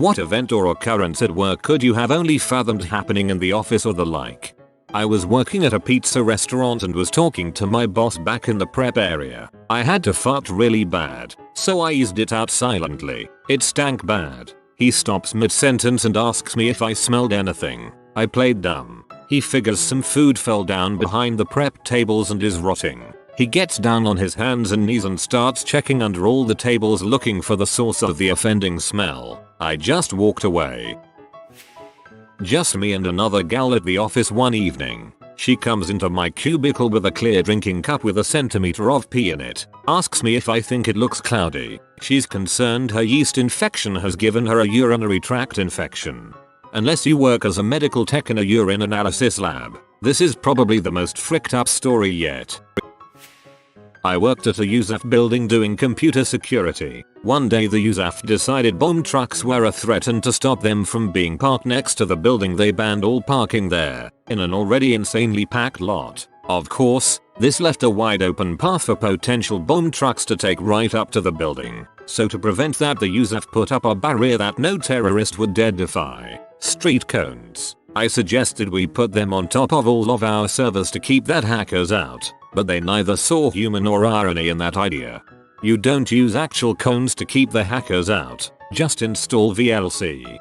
What event or occurrence at work could you have only fathomed happening in the office or the like? I was working at a pizza restaurant and was talking to my boss back in the prep area. I had to fart really bad, so I eased it out silently. It stank bad. He stops mid-sentence and asks me if I smelled anything. I played dumb. He figures some food fell down behind the prep tables and is rotting. He gets down on his hands and knees and starts checking under all the tables looking for the source of the offending smell. I just walked away. Just me and another gal at the office one evening. She comes into my cubicle with a clear drinking cup with a centimeter of pee in it. Asks me if I think it looks cloudy. She's concerned her yeast infection has given her a urinary tract infection. Unless you work as a medical tech in a urine analysis lab, this is probably the most fricked up story yet. I worked at a USAF building doing computer security. One day the USAF decided bomb trucks were a threat, and to stop them from being parked next to the building they banned all parking there, in an already insanely packed lot. Of course, this left a wide open path for potential bomb trucks to take right up to the building. So to prevent that, the USAF put up a barrier that no terrorist would dare defy. Street cones. I suggested we put them on top of all of our servers to keep that hackers out. But they neither saw humor nor irony in that idea. You don't use actual cones to keep the hackers out, just install VLC.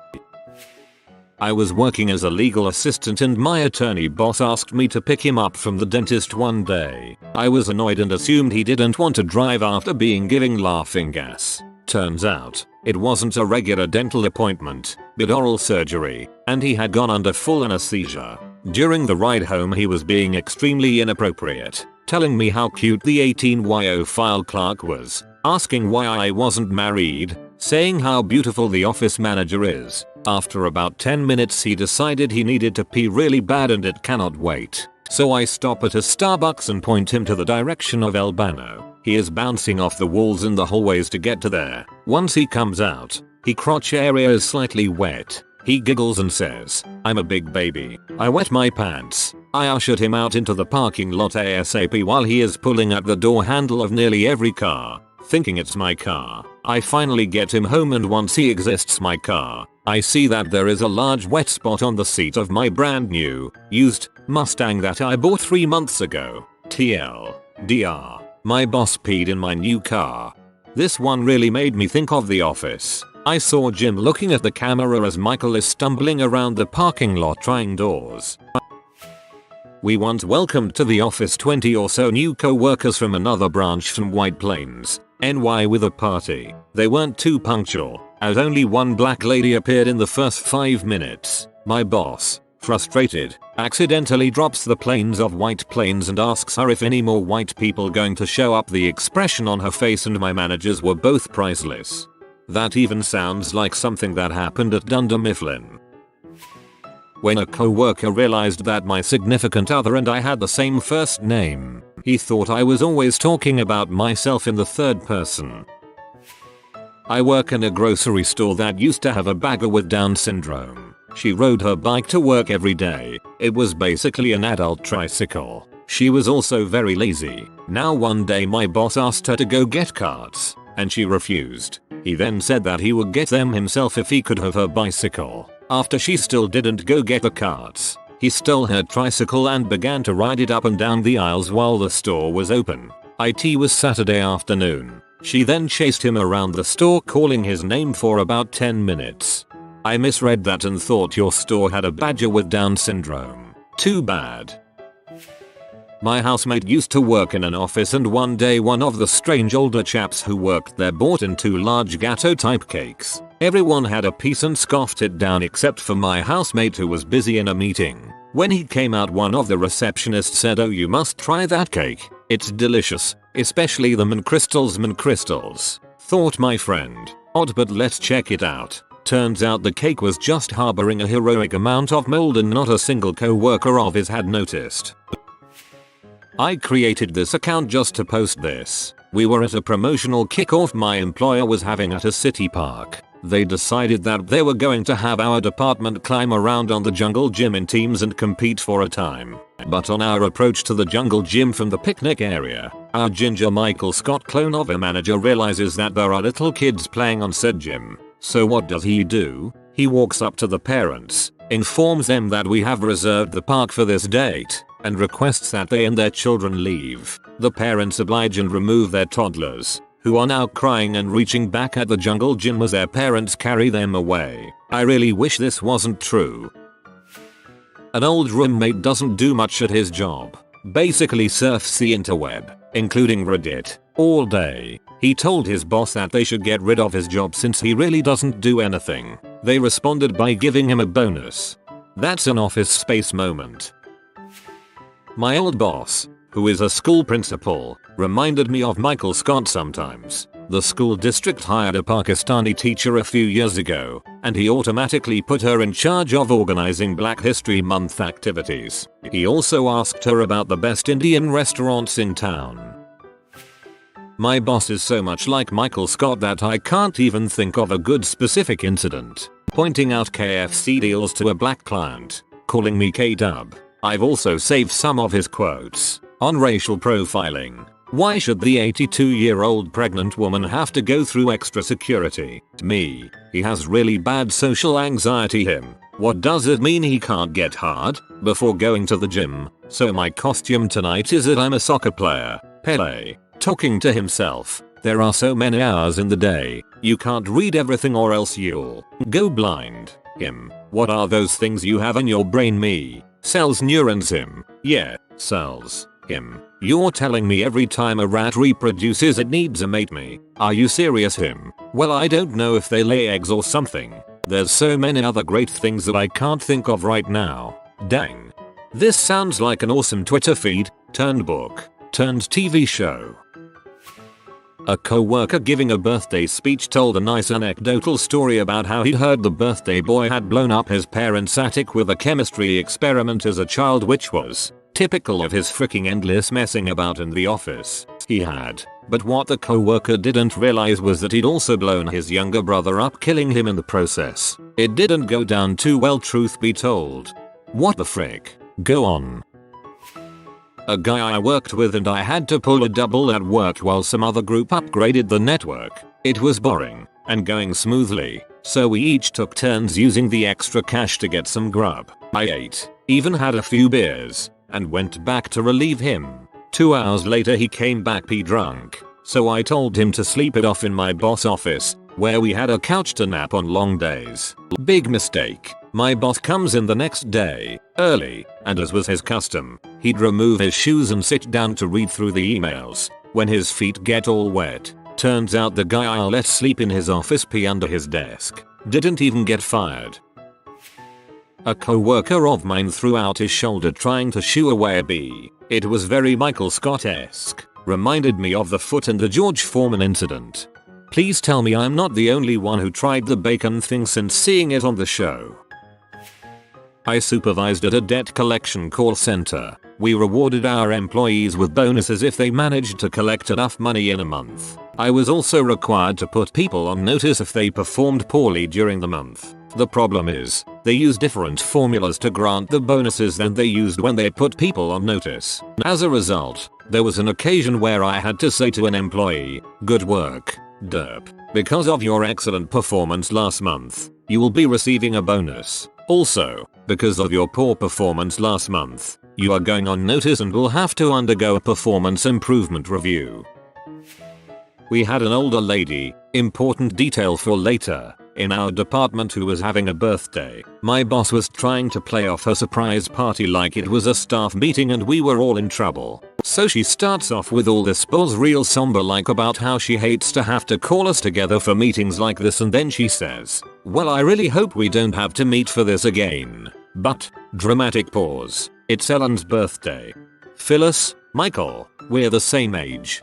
I was working as a legal assistant and my attorney boss asked me to pick him up from the dentist one day. I was annoyed and assumed he didn't want to drive after being given laughing gas. Turns out, it wasn't a regular dental appointment, but oral surgery, and he had gone under full anesthesia. During the ride home he was being extremely inappropriate, telling me how cute the 18YO file clerk was, asking why I wasn't married, saying how beautiful the office manager is. After about 10 minutes he decided he needed to pee really bad and it cannot wait. So I stop at a Starbucks and point him to the direction of El Bano. He is bouncing off the walls in the hallways to get to there. Once he comes out, his crotch area is slightly wet. He giggles and says, "I'm a big baby." I wet my pants. I ushered him out into the parking lot ASAP while he is pulling at the door handle of nearly every car, thinking it's my car. I finally get him home, and once he exits my car, I see that there is a large wet spot on the seat of my brand new, used Mustang that I bought 3 months ago. TLDR. My boss peed in my new car. This one really made me think of The Office. I saw Jim looking at the camera as Michael is stumbling around the parking lot trying doors. We once welcomed to the office 20 or so new co-workers from another branch from White Plains, NY with a party. They weren't too punctual, as only one black lady appeared in the first 5 minutes. My boss, frustrated, accidentally drops the plains of White Plains and asks her if any more white people going to show up. The expression on her face and my manager's were both priceless. That even sounds like something that happened at Dunder Mifflin. When a co-worker realized that my significant other and I had the same first name, he thought I was always talking about myself in the third person. I work in a grocery store that used to have a bagger with Down syndrome. She rode her bike to work every day. It was basically an adult tricycle. She was also very lazy. Now one day my boss asked her to go get carts, and she refused. He then said that he would get them himself if he could have her bicycle. After she still didn't go get the carts, he stole her tricycle and began to ride it up and down the aisles while the store was open. It was Saturday afternoon. She then chased him around the store calling his name for about 10 minutes. I misread that and thought your store had a badger with Down syndrome. Too bad. My housemate used to work in an office, and one day one of the strange older chaps who worked there bought in 2 large gâteau type cakes. Everyone had a piece and scoffed it down except for my housemate, who was busy in a meeting. When he came out, one of the receptionists said, "Oh, you must try that cake. It's delicious, especially the mint crystals." Thought my friend. Odd, but let's check it out. Turns out the cake was just harboring a heroic amount of mold and not a single co-worker of his had noticed. I created this account just to post this. We were at a promotional kickoff my employer was having at a city park. They decided that they were going to have our department climb around on the jungle gym in teams and compete for a time. But on our approach to the jungle gym from the picnic area, our ginger Michael Scott clone of a manager realizes that there are little kids playing on said gym. So what does he do? He walks up to the parents, informs them that we have reserved the park for this date, and requests that they and their children leave. The parents oblige and remove their toddlers, who are now crying and reaching back at the jungle gym as their parents carry them away. I really wish this wasn't true. An old roommate doesn't do much at his job. Basically surfs the interweb, including Reddit, all day. He told his boss that they should get rid of his job since he really doesn't do anything. They responded by giving him a bonus. That's an office space moment. My old boss, who is a school principal, reminded me of Michael Scott sometimes. The school district hired a Pakistani teacher a few years ago, and he automatically put her in charge of organizing Black History Month activities. He also asked her about the best Indian restaurants in town. My boss is so much like Michael Scott that I can't even think of a good specific incident. Pointing out KFC deals to a black client, calling me K-Dub. I've also saved some of his quotes. On racial profiling. Why should the 82-year-old pregnant woman have to go through extra security? Me. He has really bad social anxiety. Him. What does it mean he can't get hard? Before going to the gym. So my costume tonight is that I'm a soccer player. Pele. Talking to himself. There are so many hours in the day. You can't read everything or else you'll go blind. Him. What are those things you have in your brain? Me. Cells, neurons. Him. Yeah. Cells. Him. You're telling me every time a rat reproduces it needs a mate? Me. Are you serious? Him. Well, I don't know if they lay eggs or something. There's so many other great things that I can't think of right now. Dang. This sounds like an awesome Twitter feed, turned book, turned TV show. A co-worker giving a birthday speech told a nice anecdotal story about how he'd heard the birthday boy had blown up his parents' attic with a chemistry experiment as a child, which was typical of his freaking endless messing about in the office. He had. But what the co-worker didn't realize was that he'd also blown his younger brother up, killing him in the process. It didn't go down too well, truth be told. What the frick? Go on. A guy I worked with and I had to pull a double at work while some other group upgraded the network. It was boring and going smoothly, so we each took turns using the extra cash to get some grub. I ate, even had a few beers, and went back to relieve him. 2 hours later he came back pee drunk, so I told him to sleep it off in my boss office, where we had a couch to nap on long days. Big mistake. My boss comes in the next day, early, and as was his custom, he'd remove his shoes and sit down to read through the emails. When his feet get all wet, turns out the guy I let sleep in his office pee under his desk. Didn't even get fired. A co-worker of mine threw out his shoulder trying to shoo away a bee. It was very Michael Scott-esque. Reminded me of the foot in the George Foreman incident. Please tell me I'm not the only one who tried the bacon thing since seeing it on the show. I supervised at a debt collection call center. We rewarded our employees with bonuses if they managed to collect enough money in a month. I was also required to put people on notice if they performed poorly during the month. The problem is, they use different formulas to grant the bonuses than they used when they put people on notice. As a result, there was an occasion where I had to say to an employee, "Good work, derp. Because of your excellent performance last month, you will be receiving a bonus. Also, because of your poor performance last month, you are going on notice and will have to undergo a performance improvement review." We had an older lady, important detail for later, in our department who was having a birthday. My boss was trying to play off her surprise party like it was a staff meeting and we were all in trouble. So she starts off with all this balls real somber like about how she hates to have to call us together for meetings like this, and then she says, "Well, I really hope we don't have to meet for this again. But," dramatic pause, "it's Ellen's birthday. Phyllis, Michael, we're the same age."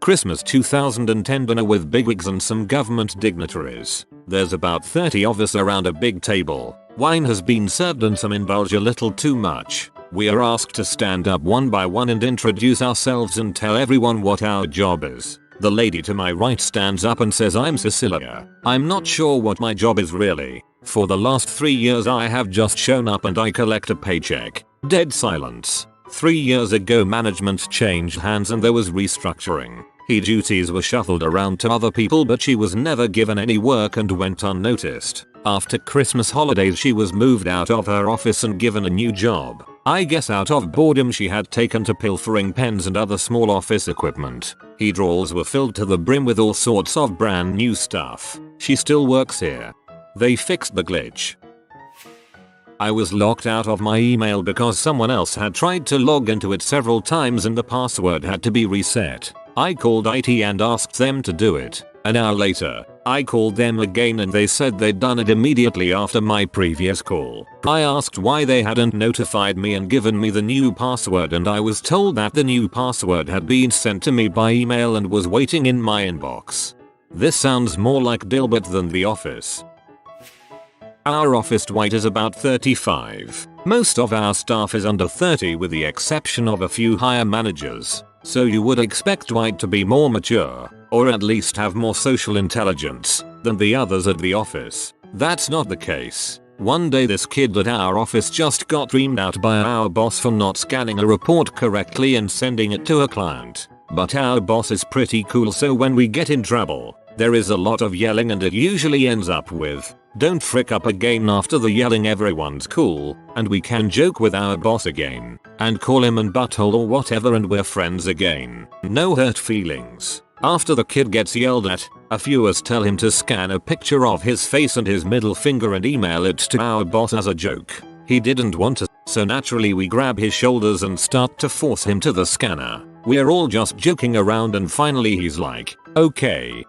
Christmas 2010 dinner with bigwigs and some government dignitaries. There's about 30 of us around a big table. Wine has been served and some indulge a little too much. We are asked to stand up one by one and introduce ourselves and tell everyone what our job is. The lady to my right stands up and says, "I'm Cecilia. I'm not sure what my job is really. For the last 3 years I have just shown up and I collect a paycheck." Dead silence. 3 years ago management changed hands and there was restructuring. Her duties were shuffled around to other people, but she was never given any work and went unnoticed. After Christmas holidays she was moved out of her office and given a new job. I guess out of boredom she had taken to pilfering pens and other small office equipment. Her drawers were filled to the brim with all sorts of brand new stuff. She still works here. They fixed the glitch. I was locked out of my email because someone else had tried to log into it several times and the password had to be reset. I called IT and asked them to do it. An hour later, I called them again and they said they'd done it immediately after my previous call. I asked why they hadn't notified me and given me the new password, and I was told that the new password had been sent to me by email and was waiting in my inbox. This sounds more like Dilbert than The Office. Our office Dwight is about 35. Most of our staff is under 30 with the exception of a few higher managers. So you would expect Dwight to be more mature, or at least have more social intelligence, than the others at the office. That's not the case. One day this kid at our office just got reamed out by our boss for not scanning a report correctly and sending it to a client. But our boss is pretty cool, so when we get in trouble, there is a lot of yelling and it usually ends up with, "Don't frick up again." After the yelling everyone's cool, and we can joke with our boss again, and call him an butthole or whatever, and we're friends again. No hurt feelings. After the kid gets yelled at, a few of us tell him to scan a picture of his face and his middle finger and email it to our boss as a joke. He didn't want to, so naturally we grab his shoulders and start to force him to the scanner. We're all just joking around and finally he's like, okay,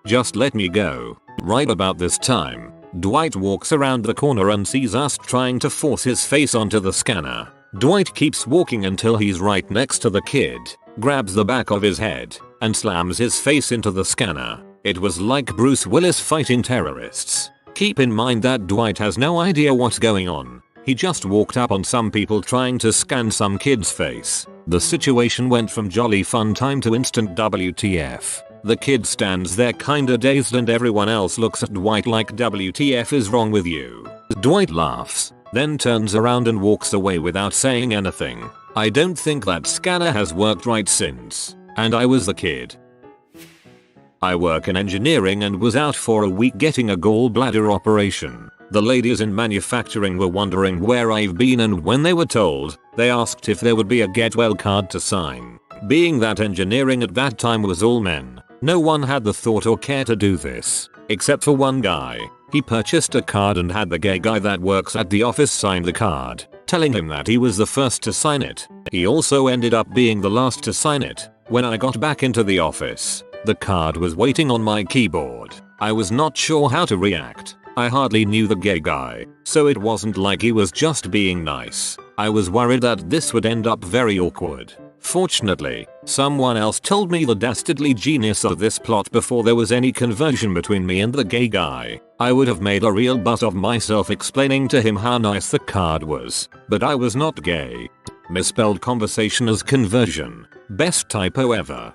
just let me go." Right about this time, Dwight walks around the corner and sees us trying to force his face onto the scanner. Dwight keeps walking until he's right next to the kid, grabs the back of his head, and slams his face into the scanner. It was like Bruce Willis fighting terrorists. Keep in mind that Dwight has no idea what's going on. He just walked up on some people trying to scan some kid's face. The situation went from jolly fun time to instant WTF. The kid stands there kinda dazed and everyone else looks at Dwight like, "WTF is wrong with you?" Dwight laughs, then turns around and walks away without saying anything. I don't think that scanner has worked right since. And I was the kid. I work in engineering and was out for a week getting a gallbladder operation. The ladies in manufacturing were wondering where I've been, and when they were told, they asked if there would be a get well card to sign. Being that engineering at that time was all men, no one had the thought or care to do this, except for one guy. He purchased a card and had the gay guy that works at the office sign the card, telling him that he was the first to sign it. He also ended up being the last to sign it. When I got back into the office, the card was waiting on my keyboard. I was not sure how to react. I hardly knew the gay guy, so it wasn't like he was just being nice. I was worried that this would end up very awkward. Fortunately, someone else told me the dastardly genius of this plot before there was any conversion between me and the gay guy. I would have made a real butt of myself explaining to him how nice the card was, but I was not gay. Misspelled conversation as conversion. Best typo ever.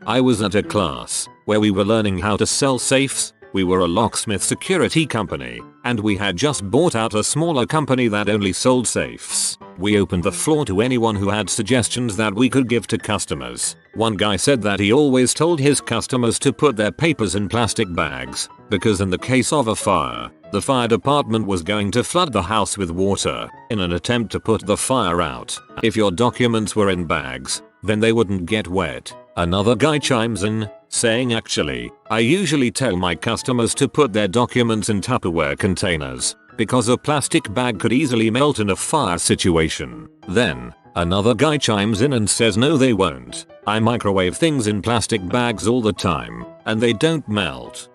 I was at a class where we were learning how to sell safes. We were a locksmith security company, and we had just bought out a smaller company that only sold safes. We opened the floor to anyone who had suggestions that we could give to customers. One guy said that he always told his customers to put their papers in plastic bags, because in the case of a fire, the fire department was going to flood the house with water in an attempt to put the fire out. If your documents were in bags, then they wouldn't get wet. Another guy chimes in, saying, "Actually, I usually tell my customers to put their documents in Tupperware containers, because a plastic bag could easily melt in a fire situation." Then, another guy chimes in and says, "No they won't. I microwave things in plastic bags all the time, and they don't melt."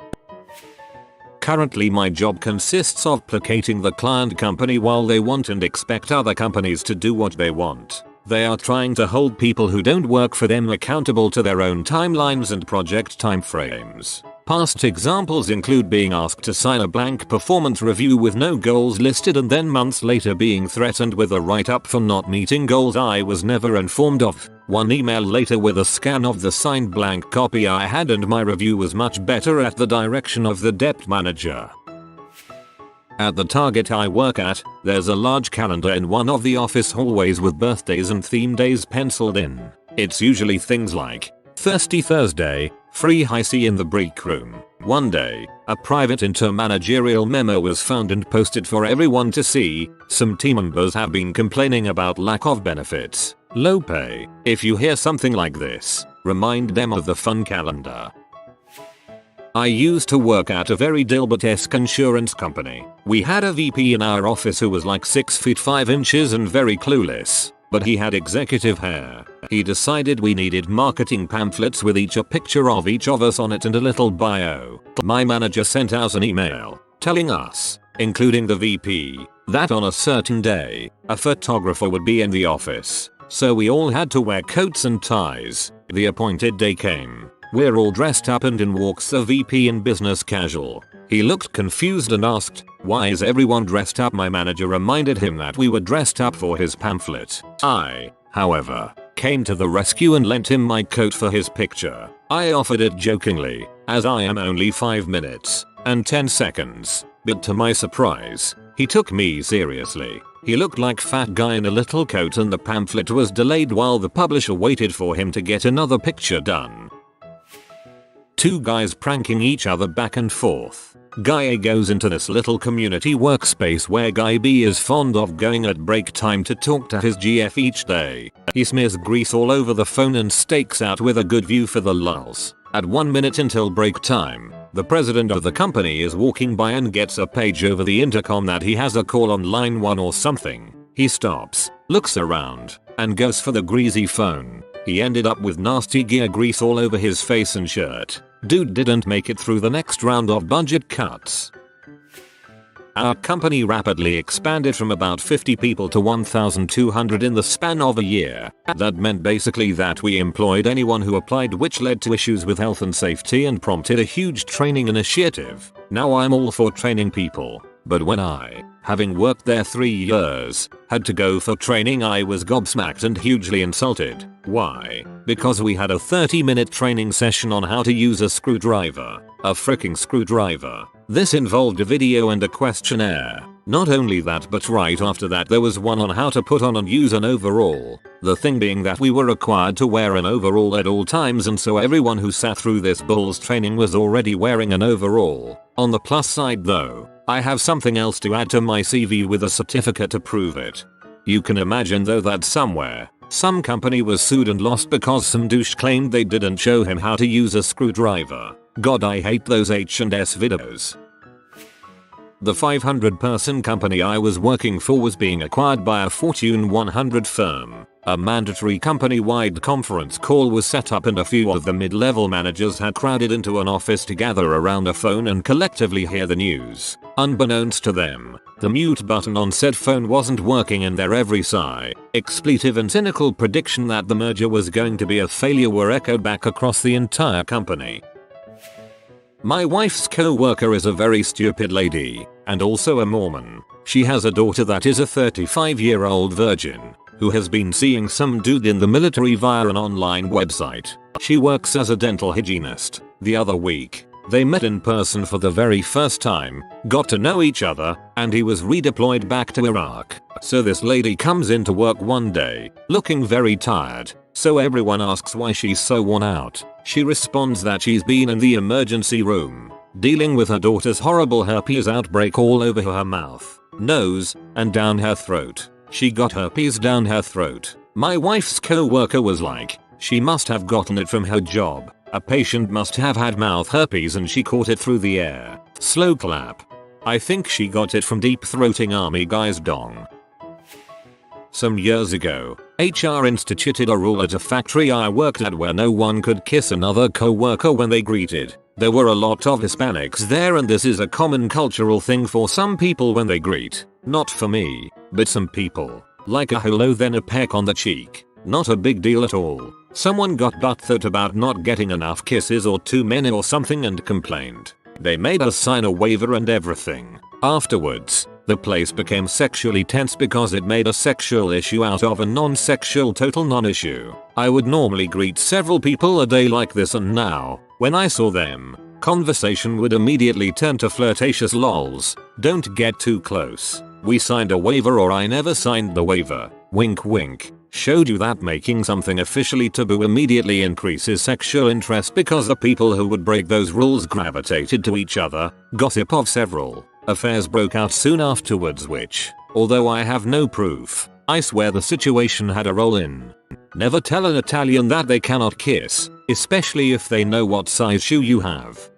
Currently my job consists of placating the client company while they want and expect other companies to do what they want. They are trying to hold people who don't work for them accountable to their own timelines and project timeframes. Past examples include being asked to sign a blank performance review with no goals listed and then months later being threatened with a write-up for not meeting goals I was never informed of. One email later with a scan of the signed blank copy I had, and my review was much better at the direction of the debt manager. At the Target I work at, there's a large calendar in one of the office hallways with birthdays and theme days penciled in. It's usually things like Thirsty Thursday, free high C in the break room. One day, a private intermanagerial memo was found and posted for everyone to see. Some team members have been complaining about lack of benefits, low pay. If you hear something like this, remind them of the fun calendar. I used to work at a very Dilbert-esque insurance company. We had a VP in our office who was like 6 feet 5 inches and very clueless, but he had executive hair. He decided we needed marketing pamphlets with a picture of each of us on it and a little bio. My manager sent out an email telling us, including the VP, that on a certain day, a photographer would be in the office. So we all had to wear coats and ties. The appointed day came. We're all dressed up and in walks the VP in business casual. He looked confused and asked, "Why is everyone dressed up?" My manager reminded him that we were dressed up for his pamphlet. I, however, came to the rescue and lent him my coat for his picture. I offered it jokingly, as I am only 5 minutes and 10 seconds, but to my surprise, he took me seriously. He looked like fat guy in a little coat and the pamphlet was delayed while the publisher waited for him to get another picture done. Two guys pranking each other back and forth. Guy A goes into this little community workspace where Guy B is fond of going at break time to talk to his GF each day. He smears grease all over the phone and stakes out with a good view for the lulls. At 1 minute until break time, the president of the company is walking by and gets a page over the intercom that he has a call on line 1 or something. He stops, looks around, and goes for the greasy phone. He ended up with nasty gear grease all over his face and shirt. Dude didn't make it through the next round of budget cuts. Our company rapidly expanded from about 50 people to 1,200 in the span of a year. That meant basically that we employed anyone who applied, which led to issues with health and safety and prompted a huge training initiative. Now I'm all for training people, but when I, having worked there 3 years, had to go for training, I was gobsmacked and hugely insulted. Why? Because we had a 30-minute training session on how to use a screwdriver. A freaking screwdriver. This involved a video and a questionnaire. Not only that, but right after that there was one on how to put on and use an overall. The thing being that we were required to wear an overall at all times, and so everyone who sat through this bull's training was already wearing an overall. On the plus side though, I have something else to add to my CV with a certificate to prove it. You can imagine though that somewhere, some company was sued and lost because some douche claimed they didn't show him how to use a screwdriver. God, I hate those H&S videos. The 500-person company I was working for was being acquired by a Fortune 100 firm. A mandatory company-wide conference call was set up and a few of the mid-level managers had crowded into an office to gather around a phone and collectively hear the news. Unbeknownst to them, the mute button on said phone wasn't working, and their every sigh, expletive and cynical prediction that the merger was going to be a failure were echoed back across the entire company. My wife's co-worker is a very stupid lady, and also a Mormon. She has a daughter that is a 35-year-old virgin, who has been seeing some dude in the military via an online website. She works as a dental hygienist. The other week, they met in person for the very first time, got to know each other, and he was redeployed back to Iraq. So this lady comes into work one day, looking very tired. So everyone asks why she's so worn out. She responds that she's been in the emergency room, dealing with her daughter's horrible herpes outbreak all over her mouth, nose, and down her throat. She got herpes down her throat. My wife's co-worker was like, she must have gotten it from her job. A patient must have had mouth herpes and she caught it through the air. Slow clap. I think she got it from deep throating army guy's dong. Some years ago, HR instituted a rule at a factory I worked at where no one could kiss another co-worker when they greeted. There were a lot of Hispanics there, and this is a common cultural thing for some people when they greet. Not for me, but some people. Like a hello then a peck on the cheek. Not a big deal at all. Someone got butthurt about not getting enough kisses or too many or something and complained. They made us sign a waiver and everything. Afterwards, the place became sexually tense because it made a sexual issue out of a non-sexual total non-issue. I would normally greet several people a day like this, and now, when I saw them, conversation would immediately turn to flirtatious lols. Don't get too close. We signed a waiver or I never signed the waiver. Wink wink. Showed you that making something officially taboo immediately increases sexual interest because the people who would break those rules gravitated to each other. Gossip of several affairs broke out soon afterwards which, although I have no proof, I swear the situation had a role in. Never tell an Italian that they cannot kiss, especially if they know what size shoe you have.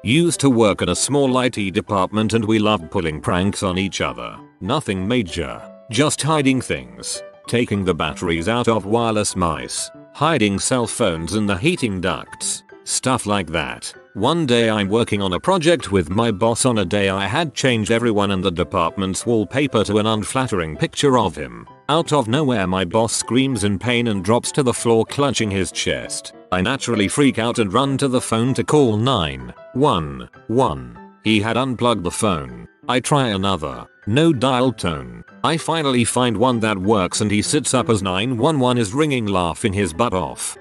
Used to work at a small IT department and we loved pulling pranks on each other. Nothing major, just hiding things. Taking the batteries out of wireless mice, hiding cell phones in the heating ducts, stuff like that. One day I'm working on a project with my boss. On a day I had changed everyone in the department's wallpaper to an unflattering picture of him. Out of nowhere my boss screams in pain and drops to the floor clutching his chest. I naturally freak out and run to the phone to call 911. He had unplugged the phone. I try another. No dial tone. I finally find one that works and he sits up as 911 is ringing, laughing his butt off.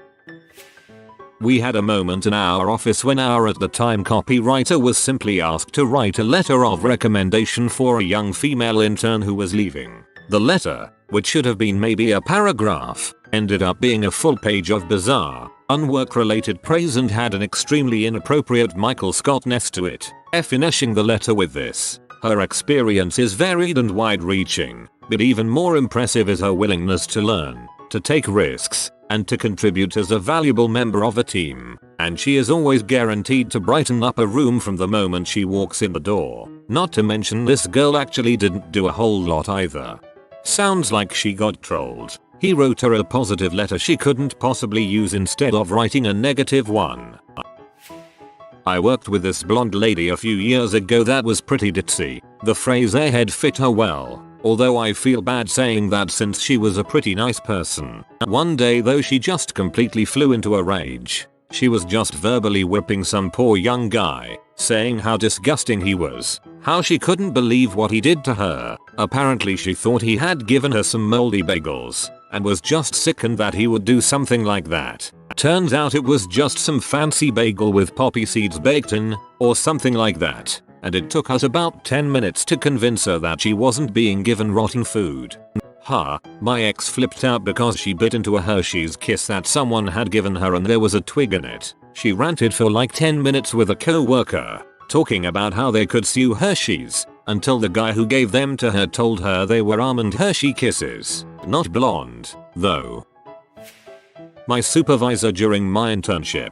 We had a moment in our office when our at the time copywriter was simply asked to write a letter of recommendation for a young female intern who was leaving. The letter, which should have been maybe a paragraph, ended up being a full page of bizarre, unwork-related praise and had an extremely inappropriate Michael Scott next to it. Finishing the letter with this: her experience is varied and wide-reaching, but even more impressive is her willingness to learn, to take risks, and to contribute as a valuable member of a team. And she is always guaranteed to brighten up a room from the moment she walks in the door. Not to mention this girl actually didn't do a whole lot either. Sounds like she got trolled. He wrote her a positive letter she couldn't possibly use instead of writing a negative one. I worked with this blonde lady a few years ago that was pretty ditzy. The phrase ahead fit her well, although I feel bad saying that since she was a pretty nice person. One day though she just completely flew into a rage. She was just verbally whipping some poor young guy, saying how disgusting he was, how she couldn't believe what he did to her. Apparently she thought he had given her some moldy bagels, and was just sickened that he would do something like that. Turns out it was just some fancy bagel with poppy seeds baked in, or something like that, and it took us about 10 minutes to convince her that she wasn't being given rotten food. My ex flipped out because she bit into a Hershey's Kiss that someone had given her and there was a twig in it. She ranted for like 10 minutes with a co-worker, talking about how they could sue Hershey's, until the guy who gave them to her told her they were almond Hershey Kisses, not blonde, though. My supervisor during my internship,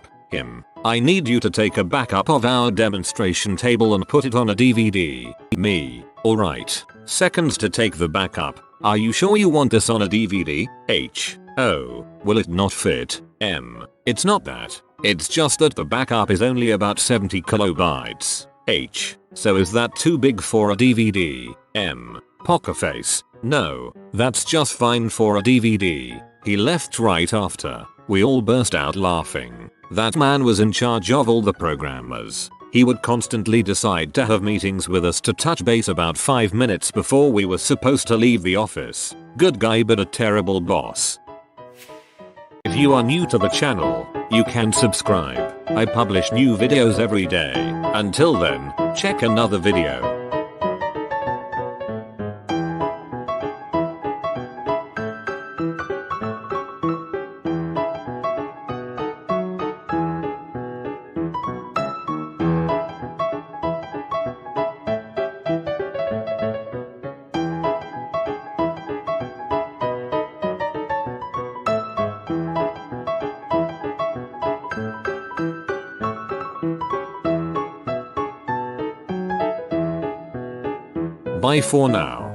I need you to take a backup of our demonstration table and put it on a DVD. Me, alright. Seconds to take the backup. Are you sure you want this on a DVD? Oh, will it not fit? It's not that. It's just that the backup is only about 70 kilobytes. So is that too big for a DVD? Poker face. No, that's just fine for a DVD. He left right after. We all burst out laughing. That man was in charge of all the programmers. He would constantly decide to have meetings with us to touch base about 5 minutes before we were supposed to leave the office. Good guy but a terrible boss. If you are new to the channel, you can subscribe. I publish new videos every day. Until then, check another video. Bye for now.